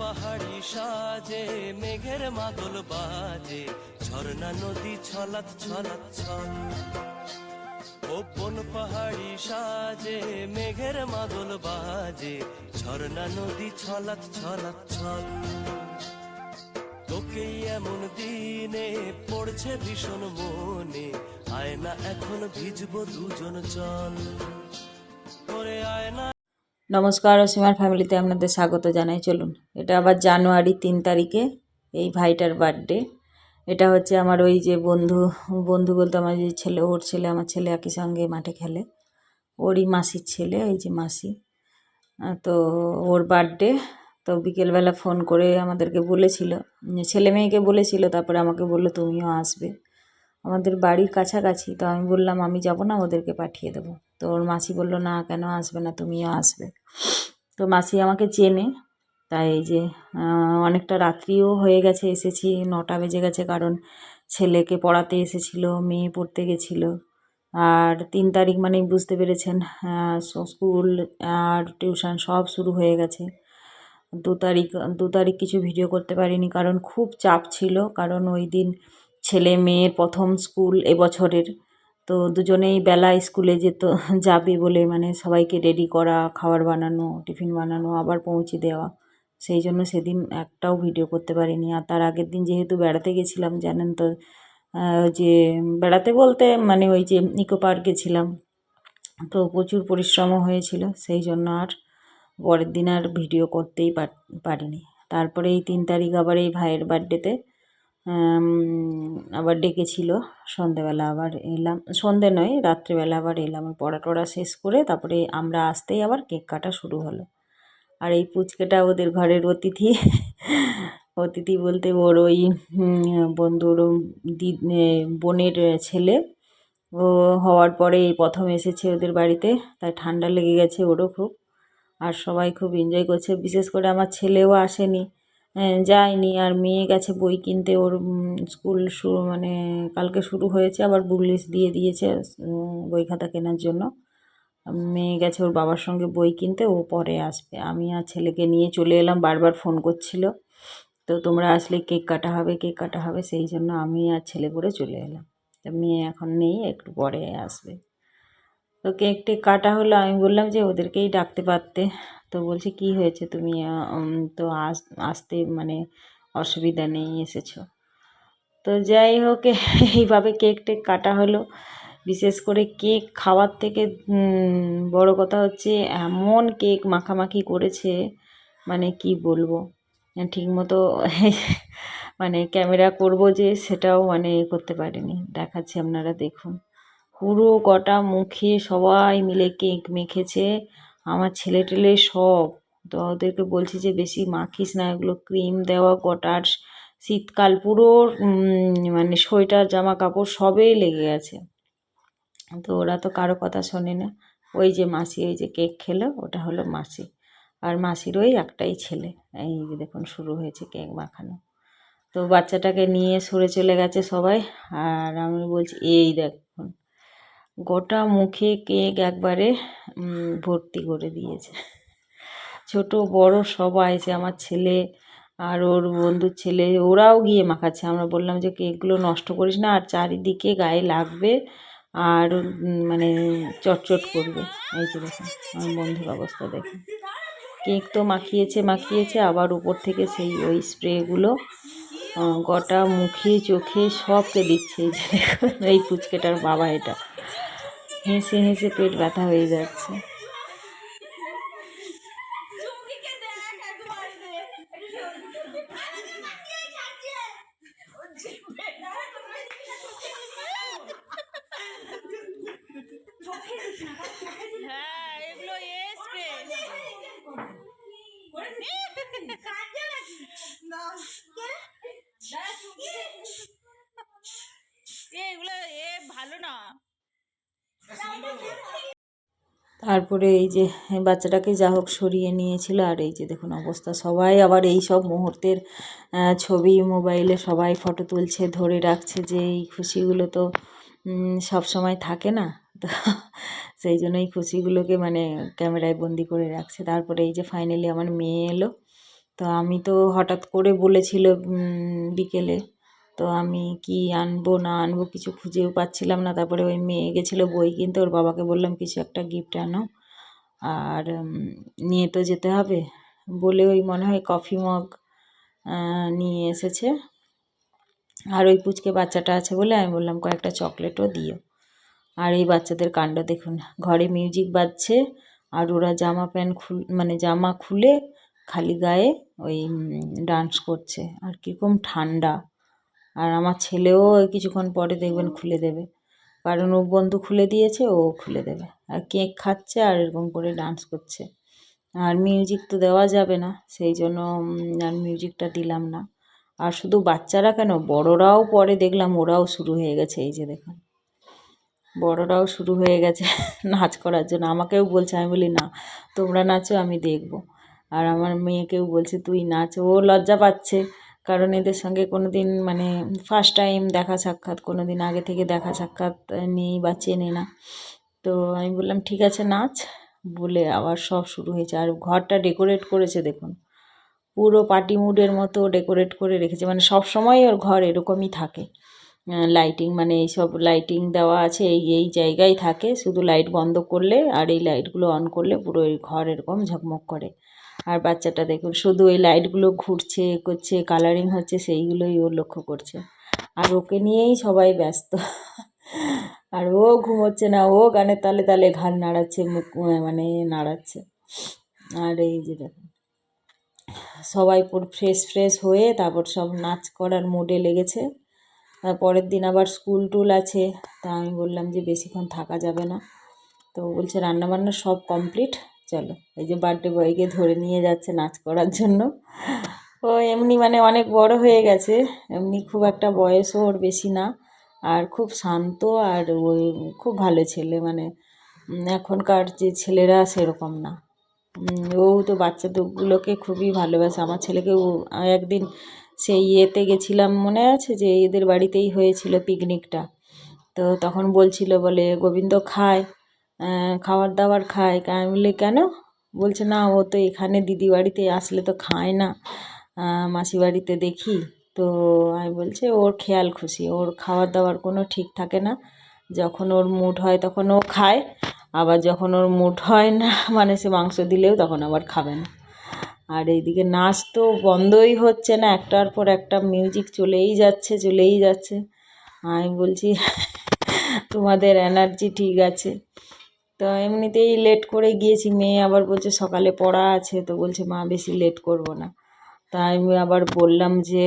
পাহাড়ি সাজে মেঘের মাদল বাজে, ঝর্ণা নদী ছলাৎ ছলাৎ ছল। কোন পাহাড়ি সাজে মেঘের মাদল বাজে, ঝর্ণা নদী ছলাৎ ছলাৎ ছল। তোকে এমন দিনে পড়ছে ভীষণ মনে, আয়না এখন ভিজবো দুজন চল। ওরে আয়না। নমস্কার, অসীমার ফ্যামিলিতে আপনাদের স্বাগত জানাই। চলুন, এটা আবার জানুয়ারি 3 তারিখে এই ভাইটার বার্থডে। এটা হচ্ছে আমার ওই যে বন্ধু বলতে আমার যে ছেলে, ওর ছেলে, আমার ছেলে একই সঙ্গে মাঠে খেলে, ওরই মাসির ছেলে, এই যে মাসি। তো ওর বার্থডে। তো বিকেলবেলা ফোন করে আমাদেরকে বলেছিল, ছেলে মেয়েকে বলেছিল, তারপরে আমাকে বললো তুমিও আসবে। আমাদের বাড়ির কাছাকাছি। তো আমি বললাম আমি যাব না, ওদেরকে পাঠিয়ে দেবো। তো ওর মাসি বললো না, কেন আসবে না, তুমিও আসবে। তো মাসি আমাকে চেনে, তাই এই যে অনেকটা রাত্রিও হয়ে গেছে, এসেছি 9টা বেজে গেছে, কারণ ছেলেকে পড়াতে এসেছিল, মেয়ে পড়তে গেছিলো। আর 3 তারিখ মানেই বুঝতে পেরেছেন, স্কুল আর টিউশন সব শুরু হয়ে গেছে। 2 তারিখ কিছু ভিডিও করতে পারিনি, কারণ খুব চাপ ছিল, কারণ ওই দিন ছেলে মেয়ের প্রথম স্কুল এবছরের। তো দুজনেই বেলা স্কুলে যাবে বলে, মানে সবাইকে রেডি করা, খাবার বানানো, টিফিন বানানো, আবার পৌঁছে দেওয়া, সেই জন্য সেদিন একটাও ভিডিও করতে পারিনি। আর তার আগের দিন যেহেতু বেড়াতে গেছিলাম, জানেন তো, যে বেড়াতে বলতে মানে ওই যে ইকো পার্ক গেছিলাম, তো প্রচুর পরিশ্রমও হয়েছিল, সেই জন্য আর পরের দিন আর ভিডিও করতেই পারিনি। তারপরে এই 3 তারিখ আবার এই ভাইয়ের বার্থডেতে আবার ডেকেছিল, সন্ধেবেলা আবার এলাম, সন্ধে নয় রাত্রেবেলা আবার এলাম, পড়া টড়া শেষ করে। তারপরে আমরা আসতেই আবার কেক কাটা শুরু হলো। আর এই পুচকেটা ওদের ঘরের অতিথি। অতিথি বলতে ওর ওই বন্ধুর বোনের ছেলে, ও হওয়ার পরে প্রথম এসেছে ওদের বাড়িতে, তাই ঠান্ডা লেগে গেছে ওরও খুব। আর সবাই খুব এনজয় করছে, বিশেষ করে আমার ছেলেও আসেনি, যায়নি। আর মেয়ে গেছে বই কিনতে, ওর স্কুল শুরু মানে কালকে শুরু হয়েছে, আবার বুক লিস্ট দিয়ে দিয়েছে বই খাতা কেনার জন্য। মেয়ে গেছে ওর বাবার সঙ্গে বই কিনতে, ও পরে আসবে। আমি আর ছেলেকে নিয়ে চলে এলাম, বারবার ফোন করছিল, তো তোমরা আসলে কেক কাটা হবে, কেক কাটা হবে, সেই জন্য আমি আর ছেলে করে চলে এলাম। তা মেয়ে এখন নেই, একটু পরে আসবে। তো কেক টেক কাটা হলো, আমি বললাম যে ওদেরকেই ডাকতে পারতে। তো বলছে কি হয়েছে, তুমি তো আসতে মানে অসুবিধা নেই, এসেছো। তো যাই হোক, এইভাবে কেক টেক কাটা হলো। বিশেষ করে কেক খাওয়ার থেকে বড় কথা হচ্ছে এমন কেক মাখামাখি করেছে, মানে কি বলবো, ঠিকমতো মানে ক্যামেরা করব যে সেটাও মানে করতে পারিনি, দেখাচ্ছি আপনারা দেখুন। পুরো গোটা মুখে সবাই মিলে কেক মেখেছে, আমার ছেলে টেলে সব। তো ওদেরকে বলছি যে বেশি মাখিস না, এগুলো ক্রিম দেওয়া গোটা, আর শীতকাল পুরো মানে সোয়েটার জামা কাপড় সবেই লেগে গেছে। তো ওরা তো কারো কথা শোনে না। ওই যে মাসি, ওই যে কেক খেলো, ওটা হলো মাসি। আর মাসির ওই একটাই ছেলে। এই দেখুন শুরু হয়েছে কেক মাখানো। তো বাচ্চাটাকে নিয়ে সরে চলে গেছে সবাই। আর আমি বলছি এই দেখুন, গোটা মুখে কেক একবারে ভর্তি করে দিয়েছে। ছোট বড় সবাই, সে আমার ছেলে আর ওর বন্ধুর ছেলে, ওরাও গিয়ে মাখাচ্ছে। আমরা বললাম যে কেকগুলো নষ্ট করিস না, আর চারিদিকে গায়ে লাগবে, আর মানে চটচট করবে। এই যে দেখুন আমার বন্ধুর অবস্থা দেখুন, কেক তো মাখিয়েছে, আবার উপর থেকে সেই ওই স্প্রেগুলো গোটা মুখে চোখে সবকে দিচ্ছে। এই যে দেখুন, এই পুচকেটার বাবা, এটা হেসে হেসে পেট ব্যথা হয়ে যাচ্ছে। তারপরে এই যে বাচ্চাটাকে যা হোক সরিয়ে নিয়েছিল। আর এই যে দেখুন অবস্থা, সবাই আবার এই সব মুহূর্তের ছবি মোবাইলে সবাই ফটো তুলছে, ধরে রাখছে, যে এই খুশিগুলো তো সব সময় থাকে না। তো সেই জন্য এই খুশিগুলোকে মানে ক্যামেরায় বন্দি করে রাখছে। তারপরে এই যে ফাইনালি আমার মেয়ে এলো, তো আমি তো হঠাৎ করে বলেছিল বিকেলে, তো আমি কি আনবো না আনবো কিছু খুঁজেও পাচ্ছিলাম না। তারপরে ওই মেয়ে গেছিলো বই কিনতে, ওর বাবাকে বললাম কিছু একটা গিফট আনো, আর নিয়ে তো যেতে হবে বলে ওই মনে হয় কফি মগ নিয়ে এসেছে। আর ওই পুচকে বাচ্চাটা আছে বলে আমি বললাম কয়েকটা চকলেটও দিও। আর এই বাচ্চাদের কাণ্ড দেখুন, ঘরে মিউজিক বাজছে আর ওরা জামা প্যান্ট মানে জামা খুলে খালি গায়ে ওই ডান্স করছে। আর কীরকম ঠান্ডা, আর আমার ছেলেও কিছুক্ষণ পরে দেখবেন খুলে দেবে, কারণ ও বন্ধু খুলে দিয়েছে, ও খুলে দেবে। আর কেক খাচ্ছে আর এরকম করে ডান্স করছে। আর মিউজিক তো দেওয়া যাবে না, সেই জন্য আর মিউজিকটা দিলাম না। আর শুধু বাচ্চারা কেন, বড়রাও পরে দেখলাম ওরাও শুরু হয়ে গেছে, এই যে দেখুন বড়রাও শুরু হয়ে গেছে নাচ করার জন্য। আমাকেও বলছে, আমি বলি না তোমরা নাচো আমি দেখব। আর আমার মেয়েকেও বলছে তুই নাচ, ও লজ্জা পাচ্ছে, কারণ এদের সঙ্গে কোনো দিন মানে ফার্স্ট টাইম দেখা সাক্ষাৎ, কোনো দিন আগে থেকে দেখা সাক্ষাৎ নেই বা চেনে না। তো আমি বললাম ঠিক আছে নাচ, বলে আবার সব শুরু হয়েছে। আর ঘরটা ডেকোরেট করেছে দেখুন, পুরো পার্টি মুডের মতো ডেকোরেট করে রেখেছে, মানে সব সময় ওর ঘর এরকমই থাকে। লাইটিং মানে এইসব লাইটিং দেওয়া আছে, এই জায়গায় থাকে, শুধু লাইট বন্ধ করলে আর এই লাইটগুলো অন করলে পুরো এই ঘর এরকম ঝকমক করে। আর বাচ্চাটা দেখুন শুধু এই লাইটগুলো ঘুরছে করছে, কালারিং হচ্ছে, সেইগুলোই ও লক্ষ্য করছে। আর ওকে নিয়েই সবাই ব্যস্ত। আর ও ঘুমোচ্ছে না, ও গানের তালে তালে ঘাড় নাড়াচ্ছে, মুখ মানে নাড়াচ্ছে। আর এই যে দেখুন সবাই পুরো ফ্রেশ ফ্রেশ হয়ে তারপর সব নাচ করার মুডে লেগেছে। পরের দিন আবার স্কুল টুল আছে, তা আমি বললাম যে বেশিক্ষণ থাকা যাবে না। তো বলছে রান্নাবান্না সব কমপ্লিট, চলো। এই যে বার্থডে বয়কে ধরে নিয়ে যাচ্ছে নাচ করার জন্য। ও এমনি মানে অনেক বড় হয়ে গেছে, এমনি খুব একটা বয়সও ওর বেশি না, আর খুব শান্ত, আর ওই খুব ভালো ছেলে, মানে এখনকার যে ছেলেরা সেরকম না। ও তো বাচ্চাগুলোকে খুবই ভালোবাসে। আমার ছেলেকেও একদিন সেই ইয়েতে গেছিলাম, মনে আছে যে এদের বাড়িতেই হয়েছিল পিকনিকটা, তো তখন বলছিল বলে গোবিন্দ খায়, খাবার দাবার খায়। আমি বলি কেন? বলছে না ও তো এখানে দিদি বাড়িতে আসলে তো খায় না, মাসি বাড়িতে দেখি। তো আমি বলছি ওর খেয়াল খুশি, ওর খাবার দাবার কোনো ঠিক থাকে না, যখন ওর মুড হয় তখন ও খায়, আবার যখন ওর মুড হয় না মানে সে মাংস দিলেও তখন আবার খাবে না। আর এইদিকে নাচ তো বন্ধই হচ্ছে না, একটার পর একটা মিউজিক চলেই যাচ্ছে চলেই যাচ্ছে। আমি বলছি তোমাদের এনার্জি ঠিক আছে। তো এমনিতেই লেট করে গিয়েছি, মেয়ে আবার বলছে সকালে পড়া আছে, তো বলছে মা বেশি লেট করব না। তা আমি আবার বললাম যে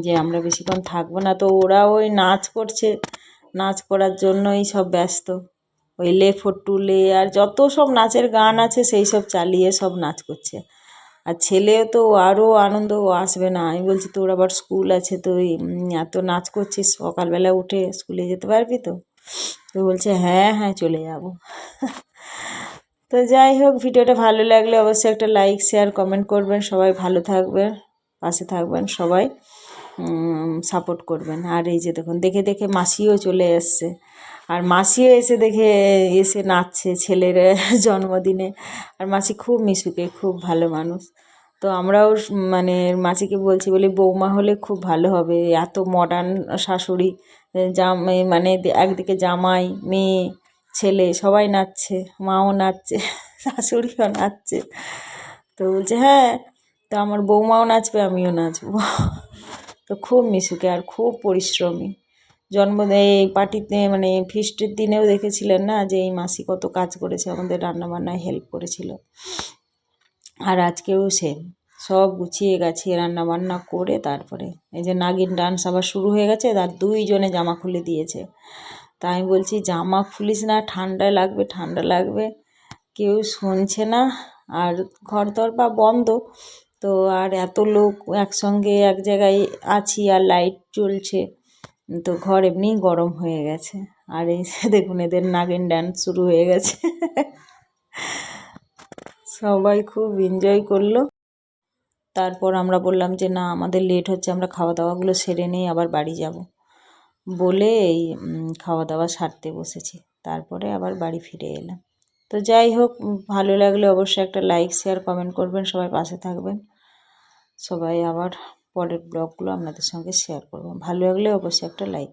যে আমরা বেশিক্ষণ থাকবো না। তো ওরা ওই নাচ করছে, নাচ করার জন্যই সব ব্যস্ত, ওই লে ফট্টু লে আর যত সব নাচের গান আছে সেই সব চালিয়ে সব নাচ করছে। আর ছেলেও তো আরও আনন্দ, ও আসবে না। আমি বলছি তোর আবার স্কুল আছে, তুই এত নাচ করছিস, সকালবেলা উঠে স্কুলে যেতে পারবি তো? তো বলছে হ্যাঁ হ্যাঁ চলে যাব। তো যাই হোক, ভিডিওটা ভালো লাগলে অবশ্যই একটা লাইক শেয়ার কমেন্ট করবেন। সবাই ভালো থাকবেন, পাশে থাকবেন, সবাই সাপোর্ট করবেন। আর এই যে দেখুন দেখে দেখে মাসিও চলে এসছে, আর মাসিও এসে নাচছে ছেলের জন্মদিনে। আর মাসি খুব মিশুকে, খুব ভালো মানুষ। তো আমরাও মানে মাসিকে বলছি, বলি বৌমা হলে খুব ভালো হবে, এত মডার্ন শাশুড়ি, মানে একদিকে জামাই, মেয়ে, ছেলে সবাই নাচছে, মাও নাচছে, শাশুড়িও নাচছে। তো বলছে হ্যাঁ, তো আমার বৌমাও নাচবে আমিও নাচবো। তো খুব মিশুকে আর খুব পরিশ্রমী। এই পার্টিতে মানে ফিস্টের দিনেও দেখেছিলেন না যে এই মাসি কত কাজ করেছে, আমাদের রান্নাবান্নায় হেল্প করেছিল। আর আজকেও সেম, সব গুছিয়ে গাছিয়ে রান্নাবান্না করে তারপরে এই যে নাগিন ডান্স আবার শুরু হয়ে গেছে, তার দুইজনে জামা খুলে দিয়েছে। তা আমি বলছি জামা খুলিস না, ঠান্ডা লাগবে ঠান্ডা লাগবে, কেউ শুনছে না। আর ঘর দরজা বন্ধ, তো আর এত লোক একসঙ্গে এক জায়গায় আছি আর লাইট জ্বলছে, তো ঘর এমনিই গরম হয়ে গেছে। আর এই দেখুন এদের নাগিন ডান্স শুরু হয়ে গেছে। সবাই খুব এনজয় করলো। তারপর আমরা বললাম যে না আমাদের লেট হচ্ছে, আমরা খাওয়া দাওয়াগুলো সেরে নিয়ে আবার বাড়ি যাব বলে এই খাওয়া দাওয়া সারতে বসেছি, তারপরে আবার বাড়ি ফিরে এলাম। তো যাই হোক, ভালো লাগলে অবশ্যই একটা লাইক শেয়ার কমেন্ট করবেন, সবাই পাশে থাকবেন। সবাই আবার পরের ব্লগগুলো আপনাদের সঙ্গে শেয়ার করব। ভালো লাগলে অবশ্যই একটা লাইক